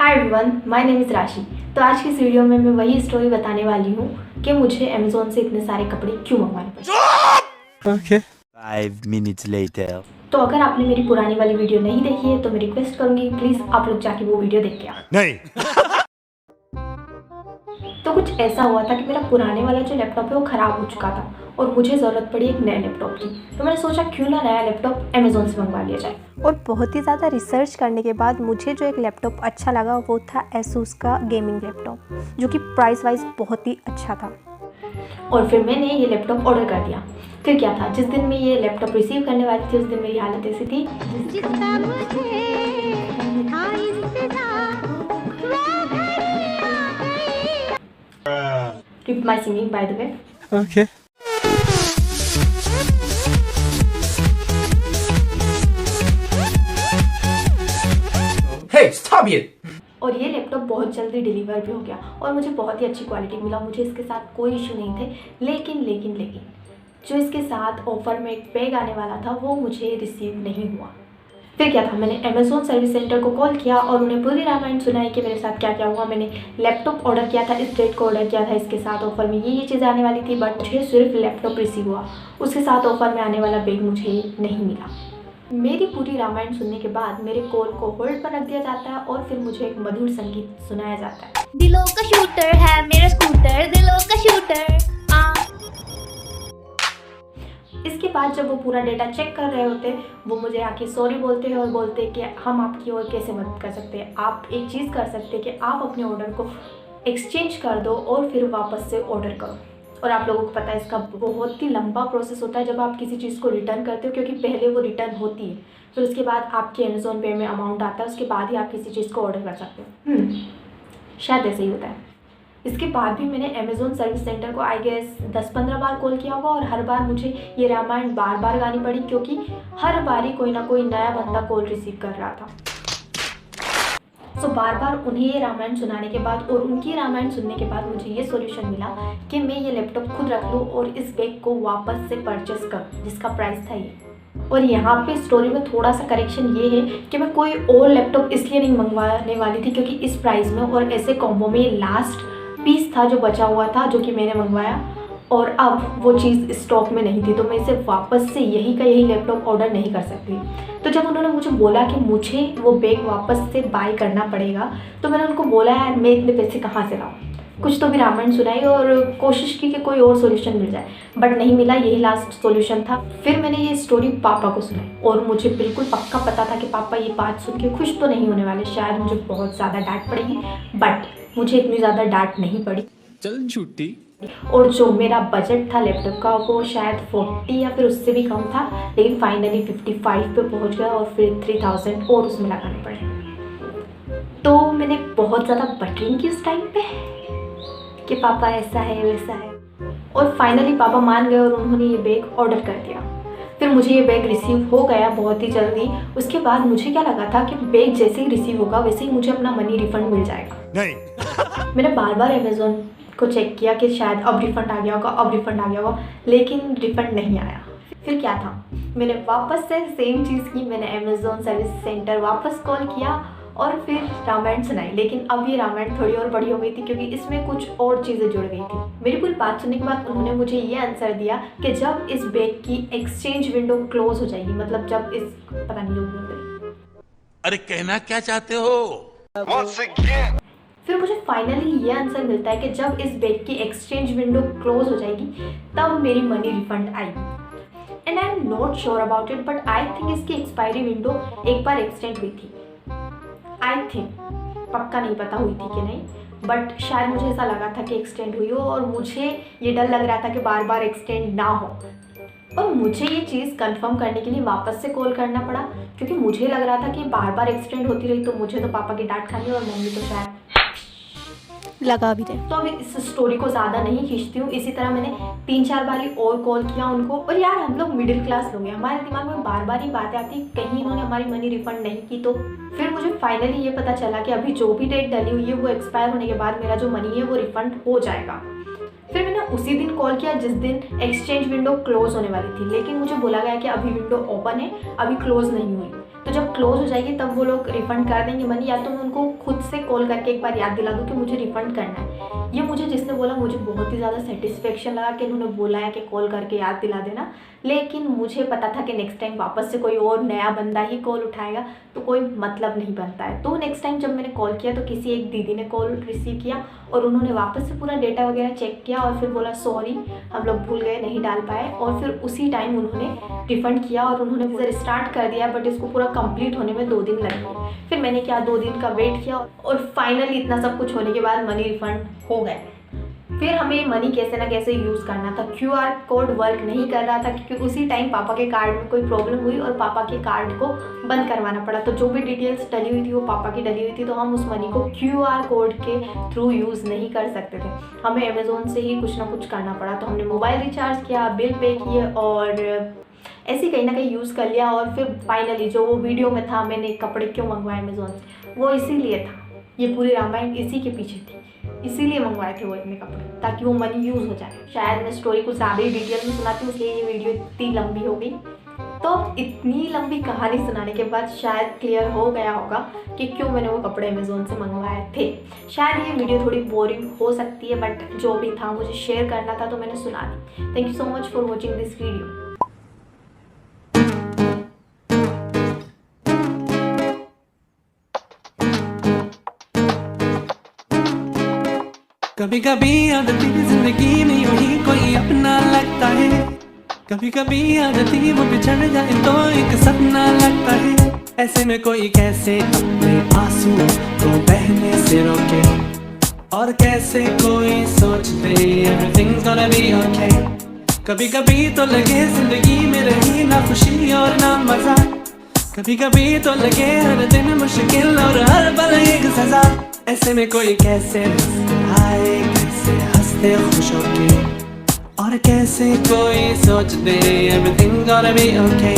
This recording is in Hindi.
Hi everyone, my name is राशि। तो आज की इस वीडियो में मैं वही स्टोरी बताने वाली हूँ कि मुझे अमेज़ोन से इतने सारे कपड़े क्यों मंगवाने पड़े। Okay. 5 minutes later. तो अगर आपने मेरी पुरानी वाली वीडियो नहीं देखी है तो मैं रिक्वेस्ट करूँगी प्लीज़ आप लोग जाके वो वीडियो देख के आओ। नहीं। तो कुछ ऐसा हुआ था कि मेरा पुराने वाला जो लैपटॉप है वो ख़राब हो चुका था और मुझे ज़रूरत पड़ी एक नया लैपटॉप की। तो मैंने सोचा क्यों ना नया लैपटॉप अमेज़ोन से मंगवा लिया जाए। और बहुत ही ज़्यादा रिसर्च करने के बाद मुझे जो एक लैपटॉप अच्छा लगा वो था एसूस का गेमिंग लैपटॉप, जो कि प्राइस वाइज बहुत ही अच्छा था। और फिर मैंने ये लैपटॉप ऑर्डर कर दिया। फिर क्या था, जिस दिन मैं ये लैपटॉप रिसीव करने वाली थी उस दिन मेरी हालत ऐसी थी Keep my singing by the way. Okay. Hey, stop it! और ये लैपटॉप बहुत जल्दी डिलीवर भी हो गया और मुझे बहुत ही अच्छी क्वालिटी मिला। मुझे इसके साथ कोई इशू नहीं थे। लेकिन जो इसके साथ ऑफर में एक बैग आने वाला था वो मुझे रिसीव नहीं हुआ। फिर क्या था, मैंने अमेज़ोन सर्विस सेंटर को कॉल किया और उन्हें पूरी रामायण सुनाई कि मेरे साथ क्या क्या हुआ। मैंने लैपटॉप ऑर्डर किया था, इस डेट को ऑर्डर किया था, इसके साथ ऑफर में ये चीज़ें आने वाली थी, बट मुझे सिर्फ लैपटॉप रिसीव हुआ, उसके साथ ऑफर में आने वाला बैग मुझे नहीं मिला। मेरी पूरी रामायण सुनने के बाद मेरे कॉल को होल्ड पर रख दिया जाता है और फिर मुझे एक मधुर संगीत सुनाया जाता है। दिलों का शूटर है मेरा स्कूटर, दिलों का शूटर। इसके बाद जब वो पूरा डेटा चेक कर रहे होते वो मुझे आके सॉरी बोलते हैं और बोलते हैं कि हम आपकी और कैसे मदद कर सकते हैं। आप एक चीज़ कर सकते हैं कि आप अपने ऑर्डर को एक्सचेंज कर दो और फिर वापस से ऑर्डर करो। और आप लोगों को पता है इसका बहुत ही लंबा प्रोसेस होता है जब आप किसी चीज़ को रिटर्न करते हो, क्योंकि पहले वो रिटर्न होती है, फिर उसके बाद आपके अमेज़ोन पे में अमाउंट आता है, उसके बाद ही आप किसी चीज़ को ऑर्डर कर सकते हो। शायद ऐसे ही होता है। इसके बाद भी मैंने अमेज़ोन सर्विस सेंटर को आई गेस 10-15 बार कॉल किया होगा और हर बार मुझे ये रामायण बार बार गानी पड़ी, क्योंकि हर बार ही कोई ना कोई नया बंदा कॉल रिसीव कर रहा था। सो बार बार उन्हें ये रामायण सुनाने के बाद और उनकी रामायण सुनने के बाद मुझे ये सॉल्यूशन मिला कि मैं ये लैपटॉप खुद रख लूँ और इस बैग को वापस से परचेस करूँ जिसका प्राइस था ये। और यहाँ पे स्टोरी में थोड़ा सा करेक्शन ये है कि मैं कोई और लैपटॉप इसलिए नहीं मंगवाने वाली थी क्योंकि इस प्राइस में और ऐसे कॉम्बो में ये लास्ट पीस था जो बचा हुआ था, जो कि मैंने मंगवाया और अब वो चीज़ स्टॉक में नहीं थी, तो मैं इसे वापस से यही का यही लैपटॉप ऑर्डर नहीं कर सकती। तो जब उन्होंने मुझे बोला कि मुझे वो बैग वापस से बाय करना पड़ेगा तो मैंने उनको बोला यार मैं इतने पैसे कहाँ से लाऊँ। कुछ तो भी रामायण सुनाई और कोशिश की कि कोई और सॉल्यूशन मिल जाए, बट नहीं मिला, यही लास्ट सॉल्यूशन था। फिर मैंने ये स्टोरी पापा को सुनाई और मुझे बिल्कुल पक्का पता था कि पापा ये बात सुन के खुश तो नहीं होने वाले, शायद मुझे बहुत ज़्यादा डांट पड़ेगी, बट मुझे इतनी ज़्यादा डांट नहीं पड़ी। चल छुट्टी। और जो मेरा बजट था लैपटॉप का वो शायद 40 या फिर उससे भी कम था, लेकिन फाइनली 55 पे पहुंच गया और फिर 3000 और उसमें लगाने पड़े। तो मैंने बहुत ज़्यादा बटरिंग की उस टाइम पे कि पापा ऐसा है वैसा है, और फाइनली पापा मान गए और उन्होंने ये बैग ऑर्डर कर दिया। फिर मुझे ये बैग रिसीव हो गया बहुत ही जल्दी। उसके बाद मुझे क्या लगा था कि बैग जैसे ही रिसीव होगा वैसे ही मुझे अपना मनी रिफंड मिल जाएगा। नहीं। मैंने बार बार अमेज़ोन को चेक किया कि शायद अब रिफ़ंड आ गया होगा, लेकिन रिफ़ंड नहीं आया। फिर क्या था, मैंने वापस से सेम चीज़ की, मैंने अमेज़ोन सर्विस सेंटर वापस कॉल किया और फिर रामायण सुनाई। लेकिन अब ये रामायण थोड़ी और बड़ी हो गई थी क्योंकि इसमें कुछ और चीज़ें जुड़ गई थी। मेरी पूरी बात सुनने के बाद उन्होंने मुझे ये आंसर दिया कि जब इस बैग की एक्सचेंज विंडो क्लोज हो जाएगी, मतलब जब इस पता नहीं लोग बोल रहे, अरे कहना क्या चाहते हो? फिर मुझे फाइनली ये आंसर मिलता है कि जब इस बैग की एक्सचेंज विंडो क्लोज हो जाएगी तब मेरी मनी रिफंड आएगी। And I am not sure about it, but I think इसकी एक्सपायरी विंडो एक बार एक्सटेंड हुई थी। आई थिंक, पक्का नहीं पता हुई थी कि नहीं, बट शायद मुझे ऐसा लगा था कि एक्सटेंड हुई हो और मुझे ये डर लग रहा था कि बार बार एक्सटेंड ना हो। और मुझे ये चीज़ कंफर्म करने के लिए वापस से कॉल करना पड़ा क्योंकि मुझे लग रहा था कि बार बार एक्सटेंड होती रही तो मुझे तो पापा की डांट खानी और मम्मी तो शायद लगा भी रहे। तो अभी इस स्टोरी को ज़्यादा नहीं खींचती हूँ। इसी तरह मैंने 3-4 बार और कॉल किया उनको, और यार हम लोग मिडिल क्लास लोग हैं, हमारे दिमाग में बार बार ही बातें आती कहीं इन्होंने हमारी मनी रिफंड नहीं की तो। फिर मुझे फाइनली ये पता चला कि अभी जो भी डेट डली हुई है वो एक्सपायर होने के बाद मेरा जो मनी है वो रिफंड हो जाएगा। फिर मैंने उसी दिन कॉल किया जिस दिन एक्सचेंज विंडो क्लोज होने वाली थी, लेकिन मुझे बोला गया कि अभी विंडो ओपन है, अभी क्लोज नहीं हुई। तो जब क्लोज हो जाएगी तब वो लोग रिफंड कर देंगे मनी, या तो मैं उनको खुद से कॉल करके एक बार याद दिला दूँ कि मुझे रिफ़ंड करना है। ये मुझे जिसने बोला मुझे बहुत ही ज़्यादा सेटिस्फेक्शन लगा कि उन्होंने बोला है कि कॉल करके याद दिला देना, लेकिन मुझे पता था कि नेक्स्ट टाइम वापस से कोई और नया बंदा ही कॉल उठाएगा तो कोई मतलब नहीं बनता है। तो नेक्स्ट टाइम जब मैंने कॉल किया तो किसी एक दीदी ने कॉल रिसीव किया और उन्होंने वापस से पूरा डेटा वगैरह चेक किया और फिर बोला सॉरी हम लोग भूल गए, नहीं डाल पाए, और फिर उसी टाइम उन्होंने रिफ़ंड किया और उन्होंने स्टार्ट कर दिया, बट इसको पूरा कंप्लीट होने में 2 दिन लगेंगे। फिर मैंने क्या 2 दिन का वेट किया और फाइनली इतना सब कुछ होने के बाद मनी रिफ़ंड हो गए। फिर हमें मनी कैसे ना कैसे यूज़ करना था। QR कोड वर्क नहीं कर रहा था क्योंकि उसी टाइम पापा के कार्ड में कोई प्रॉब्लम हुई और पापा के कार्ड को बंद करवाना पड़ा। तो जो भी डिटेल्स डली हुई थी वो पापा की डली हुई थी, तो हम उस मनी को QR कोड के थ्रू यूज़ नहीं कर सकते थे, हमें अमेज़ोन से ही कुछ ना कुछ करना पड़ा। तो हमने मोबाइल रिचार्ज किया, बिल पे किए और ऐसे कहीं ना कहीं यूज़ कर लिया। और फिर फाइनली जो वो वीडियो में था मैंने कपड़े क्यों मंगवाए अमेज़ोन से, वो इसीलिए था, ये पूरी रामायण इसी के पीछे थी, इसीलिए मंगवाए थे वो इतने कपड़े ताकि वो मनी यूज़ हो जाए। शायद मैं स्टोरी कुछ ज़्यादा ही डिटेल में सुनाती हूँ इसलिए ये वीडियो इतनी लंबी हो गई। तो इतनी लंबी कहानी सुनाने के बाद शायद क्लियर हो गया होगा कि क्यों मैंने वो कपड़े अमेज़ोन से मंगवाए थे। शायद ये वीडियो थोड़ी बोरिंग हो सकती है, बट जो भी था मुझे शेयर करना था तो मैंने सुना दी। Thank you so much for watching this video. कभी कभी आदती जिंदगी में यूं ही कोई अपना लगता है, कभी कभी आदती वो बिछड़ जाए तो एक सपना लगता है। ऐसे में कोई कैसे अपने आंसू को बहने से रोके और कैसे कोई सोच दे everything's gonna be okay। कभी कभी तो लगे जिंदगी में रही ना खुशी और ना मजा, कभी कभी तो लगे हर दिन मुश्किल और हर पल एक सजा। ऐसे में कोई कैसे आए, कैसे हंसते खुश होके और कैसे कोई सोच दे everything's gonna be okay।